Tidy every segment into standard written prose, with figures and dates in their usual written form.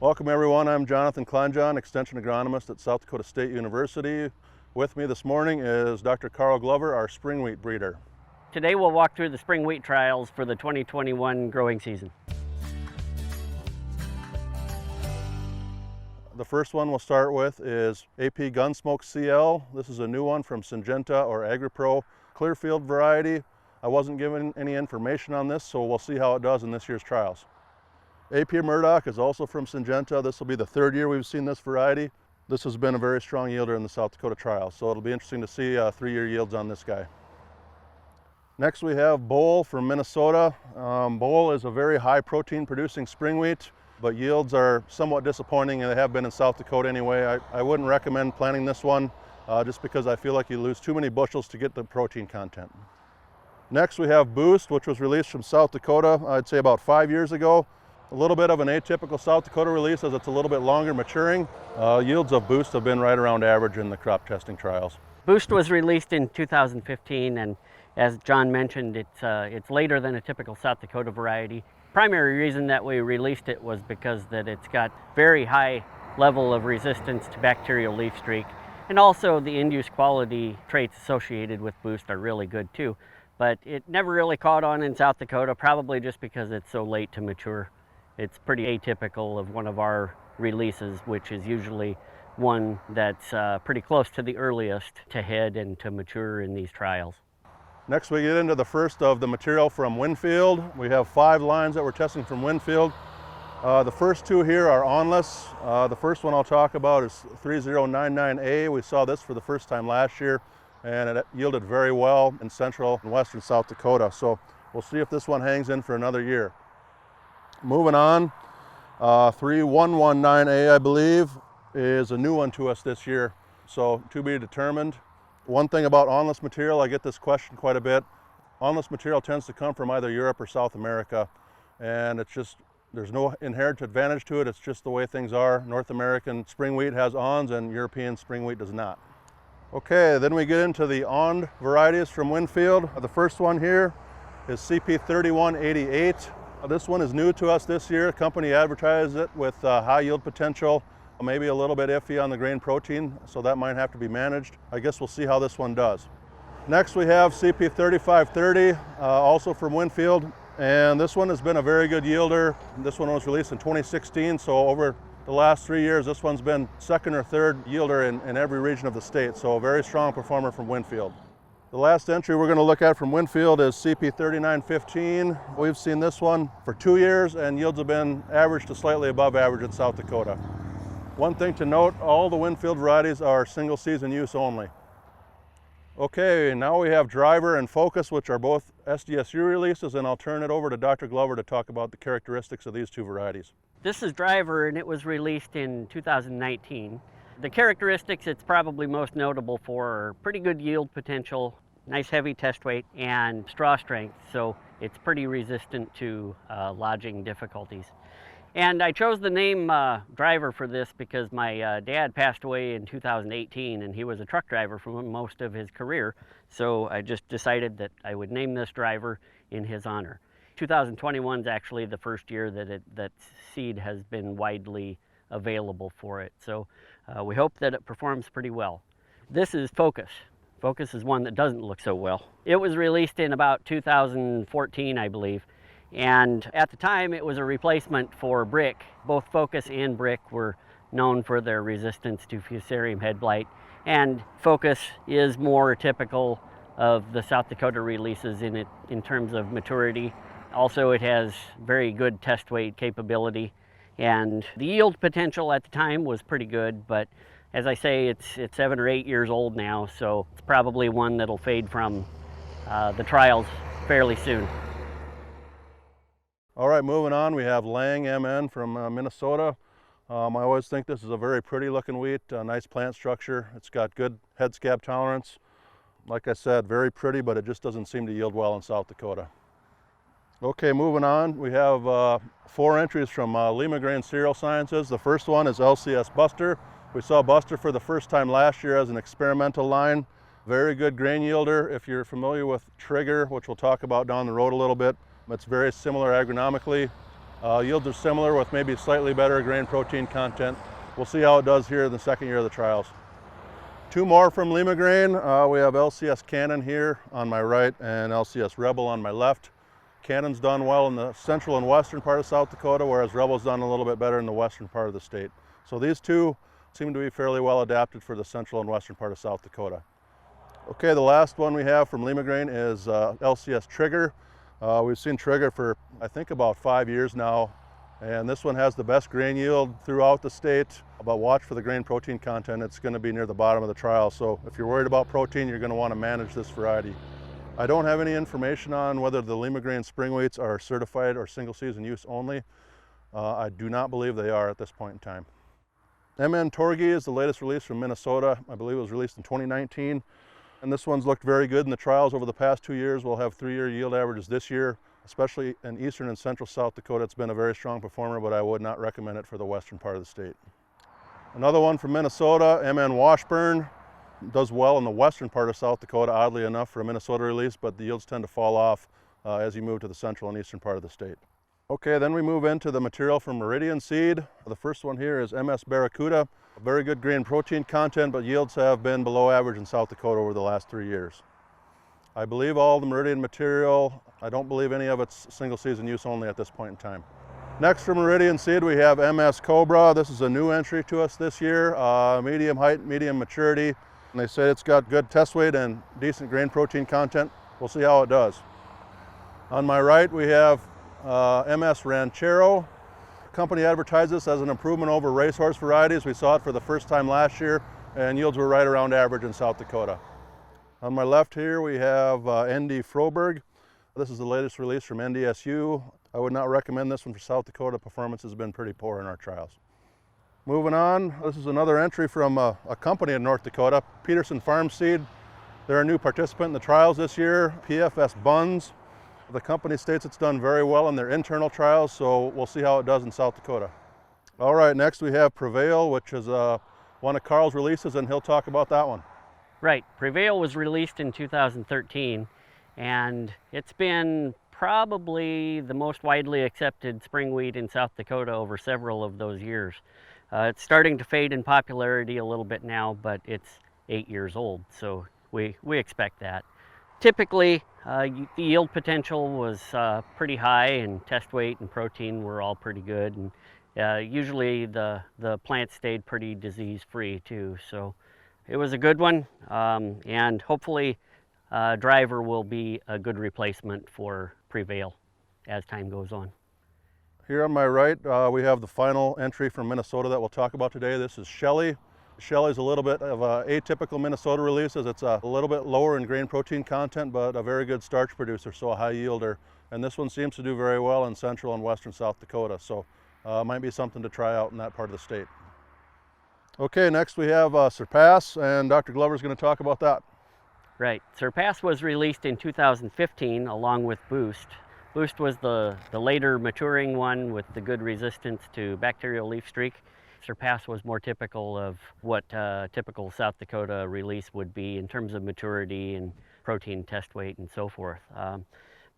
Welcome everyone, I'm Johnathan Kleinjan, Extension Agronomist at South Dakota State University. With me this morning is Dr. Carl Glover, our spring wheat breeder. Today we'll walk through the spring wheat trials for the 2021 growing season. The first one we'll start with is AP Gunsmoke CL. This is a new one from Syngenta or AgriPro, Clearfield variety. I wasn't given any information on this, so we'll see how it does in this year's trials. AP Murdoch is also from Syngenta. This will be the third year we've seen this variety. This has been a very strong yielder in the South Dakota trials, so it'll be interesting to see 3-year yields on this guy. Next we have Bowl from Minnesota. Bowl is a very high protein producing spring wheat, but yields are somewhat disappointing, and they have been in South Dakota anyway. I wouldn't recommend planting this one just because I feel like you lose too many bushels to get the protein content. Next we have Boost, which was released from South Dakota, I'd say about 5 years ago. A little bit of an atypical South Dakota release as it's a little bit longer maturing. Yields of Boost have been right around average in the crop testing trials. Boost was released in 2015, and as John mentioned, it's later than a typical South Dakota variety. Primary reason that we released it was because that it's got very high level of resistance to bacterial leaf streak, and also the end-use quality traits associated with Boost are really good too. But it never really caught on in South Dakota, probably just because it's so late to mature. It's pretty atypical of one of our releases, which is usually one that's pretty close to the earliest to head and to mature in these trials. Next we get into the first of the material from Winfield. We have 5 lines that we're testing from Winfield. The first 2 here are onless. The first one I'll talk about is 3099A. We saw this for the first time last year, and it yielded very well in central and western South Dakota. So we'll see if this one hangs in for another year. Moving on, 3119A, I believe, is a new one to us this year, so to be determined. One thing about onless material, I get this question quite a bit. Onless material tends to come from either Europe or South America, and it's just, there's no inherent advantage to it. It's just the way things are. North American spring wheat has awns and European spring wheat does not. Okay, then we get into the awned varieties from Winfield. The first one here is CP3188. This one is new to us this year. The company advertised it with high yield potential, maybe a little bit iffy on the grain protein, so that might have to be managed. I guess we'll see how this one does. Next we have CP3530, also from Winfield, and this one has been a very good yielder. This one was released in 2016, so over the last 3 years, this one's been second or third yielder in every region of the state, so a very strong performer from Winfield. The last entry we're going to look at from Winfield is CP3915. We've seen this one for 2 years, and yields have been average to slightly above average in South Dakota. One thing to note, all the Winfield varieties are single season use only. Okay, now we have Driver and Focus, which are both SDSU releases, and I'll turn it over to Dr. Glover to talk about the characteristics of these 2 varieties. This is Driver, and it was released in 2019. The characteristics it's probably most notable for are pretty good yield potential, nice heavy test weight, and straw strength, so it's pretty resistant to lodging difficulties. And I chose the name Driver for this because my dad passed away in 2018, and he was a truck driver for most of his career, so I just decided that I would name this Driver in his honor. 2021 is actually the first year that seed has been widely available for it, so we hope that it performs pretty well. This is Focus. Focus is one that doesn't look so well. It was released in about 2014, I believe, and at the time it was a replacement for Brick. Both Focus and Brick were known for their resistance to Fusarium head blight, and Focus is more typical of the South Dakota releases in terms of maturity. Also, it has very good test weight capability, and the yield potential at the time was pretty good, but as I say, it's 7 or 8 years old now, so it's probably one that'll fade from the trials fairly soon. All right, moving on, we have Lang MN from Minnesota. I always think this is a very pretty looking wheat, a nice plant structure. It's got good head scab tolerance. Like I said, very pretty, but it just doesn't seem to yield well in South Dakota. Okay, moving on, we have 4 entries from Lima Grain Cereal Sciences. The first one is LCS Buster. We saw Buster for the first time last year as an experimental line. Very good grain yielder. If you're familiar with Trigger, which we'll talk about down the road a little bit, it's very similar agronomically. Yields are similar with maybe slightly better grain protein content. We'll see how it does here in the second year of the trials. Two more from Lima Grain. We have LCS Cannon here on my right and LCS Rebel on my left. Cannon's done well in the central and western part of South Dakota, whereas Rebel's done a little bit better in the western part of the state. So these two seem to be fairly well adapted for the central and western part of South Dakota. Okay, the last one we have from Lima Grain is LCS Trigger. We've seen Trigger for I think about 5 years now, and this one has the best grain yield throughout the state. But watch for the grain protein content. It's going to be near the bottom of the trial, so if you're worried about protein, you're going to want to manage this variety. I don't have any information on whether the Lima Grain spring wheats are certified or single season use only. I do not believe they are at this point in time. MN Torgi is the latest release from Minnesota. I believe it was released in 2019. And this one's looked very good in the trials over the past 2 years. We'll have 3-year yield averages this year, especially in eastern and central South Dakota. It's been a very strong performer, but I would not recommend it for the western part of the state. Another one from Minnesota, MN Washburn. Does well in the western part of South Dakota, oddly enough, for a Minnesota release, but the yields tend to fall off as you move to the central and eastern part of the state. Okay, then we move into the material from Meridian Seed. The first one here is MS Barracuda. Very good grain protein content, but yields have been below average in South Dakota over the last 3 years. I believe all the Meridian material, I don't believe any of it's single season use only at this point in time. Next from Meridian Seed we have MS Cobra. This is a new entry to us this year, medium height, medium maturity. And they say it's got good test weight and decent grain protein content. We'll see how it does. On my right we have MS Ranchero. The company advertised this as an improvement over racehorse varieties. We saw it for the first time last year, and yields were right around average in South Dakota. On my left here we have ND Froberg. This is the latest release from NDSU. I would not recommend this one for South Dakota. Performance has been pretty poor in our trials. Moving on, this is another entry from a company in North Dakota, Peterson Farmseed. They're a new participant in the trials this year, PFS Buns. The company states it's done very well in their internal trials, so we'll see how it does in South Dakota. All right, next we have Prevail, which is one of Carl's releases, and he'll talk about that one. Right, Prevail was released in 2013, and it's been probably the most widely accepted spring wheat in South Dakota over several of those years. It's starting to fade in popularity a little bit now, but it's 8 years old, so we expect that. Typically, the yield potential was pretty high, and test weight and protein were all pretty good, and usually the plant stayed pretty disease-free too, so it was a good one, and hopefully Driver will be a good replacement for Prevail as time goes on. Here on my right, we have the final entry from Minnesota that we'll talk about today. This is Shelley. Shelley is a little bit of a atypical Minnesota release, as it's a little bit lower in grain protein content, but a very good starch producer, so a high yielder. And this one seems to do very well in central and western South Dakota, so might be something to try out in that part of the state. Okay, next we have Surpass, and Dr. Glover is going to talk about that. Right, Surpass was released in 2015 along with Boost. Boost was the later maturing one with the good resistance to bacterial leaf streak. Surpass was more typical of what typical South Dakota release would be in terms of maturity and protein test weight and so forth.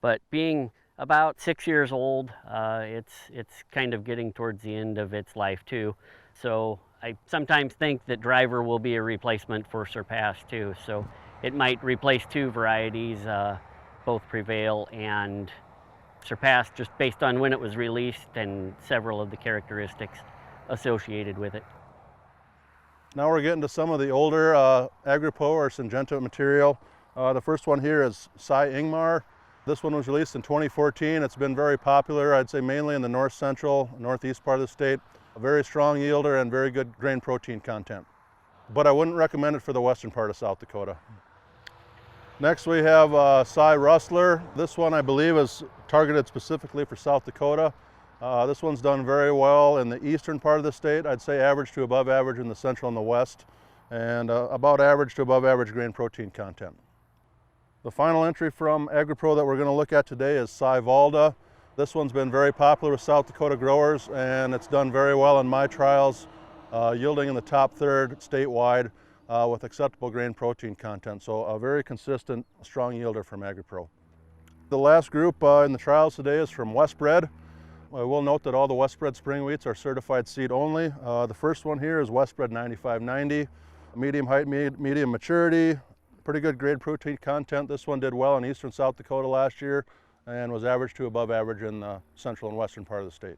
But being about 6 years old, it's kind of getting towards the end of its life too. So I sometimes think that Driver will be a replacement for Surpass too. So it might replace two varieties, both Prevail and Surpass, just based on when it was released and several of the characteristics associated with it. Now we're getting to some of the older AgriPro or Syngenta material. The first one here is saiingmar. This one was released in 2014. It's been very popular, I'd say mainly in the north central, northeast part of the state. A very strong yielder and very good grain protein content. But I wouldn't recommend it for the western part of South Dakota. Next we have rustler. This one I believe is targeted specifically for South Dakota. This one's done very well in the eastern part of the state. I'd say average to above average in the central and the west, and about average to above average grain protein content. The final entry from AgriPro that we're going to look at today is psyvalda. This one's been very popular with South Dakota growers, and it's done very well in my trials, yielding in the top third statewide with acceptable grain protein content. So a very consistent, strong yielder from AgriPro. The last group in the trials today is from Westbrook. I will note that all the Westbred spring wheats are certified seed only. The first one here is Westbred 9590, medium height, medium maturity, pretty good grade protein content. This one did well in eastern South Dakota last year and was average to above average in the central and western part of the state.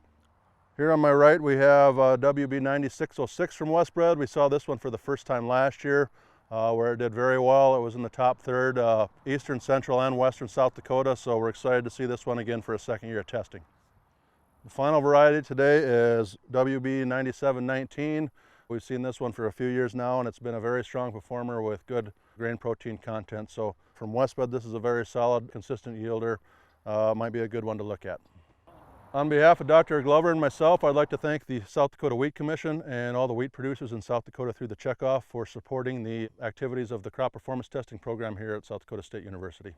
Here on my right we have WB 9606 from Westbred. We saw this one for the first time last year where it did very well. It was in the top third, eastern, central, and western South Dakota, so we're excited to see this one again for a second year of testing. The final variety today is WB 9719. We've seen this one for a few years now, and it's been a very strong performer with good grain protein content. So from Westbred, this is a very solid, consistent yielder. Might be a good one to look at. On behalf of Dr. Glover and myself, I'd like to thank the South Dakota Wheat Commission and all the wheat producers in South Dakota through the checkoff for supporting the activities of the crop performance testing program here at South Dakota State University.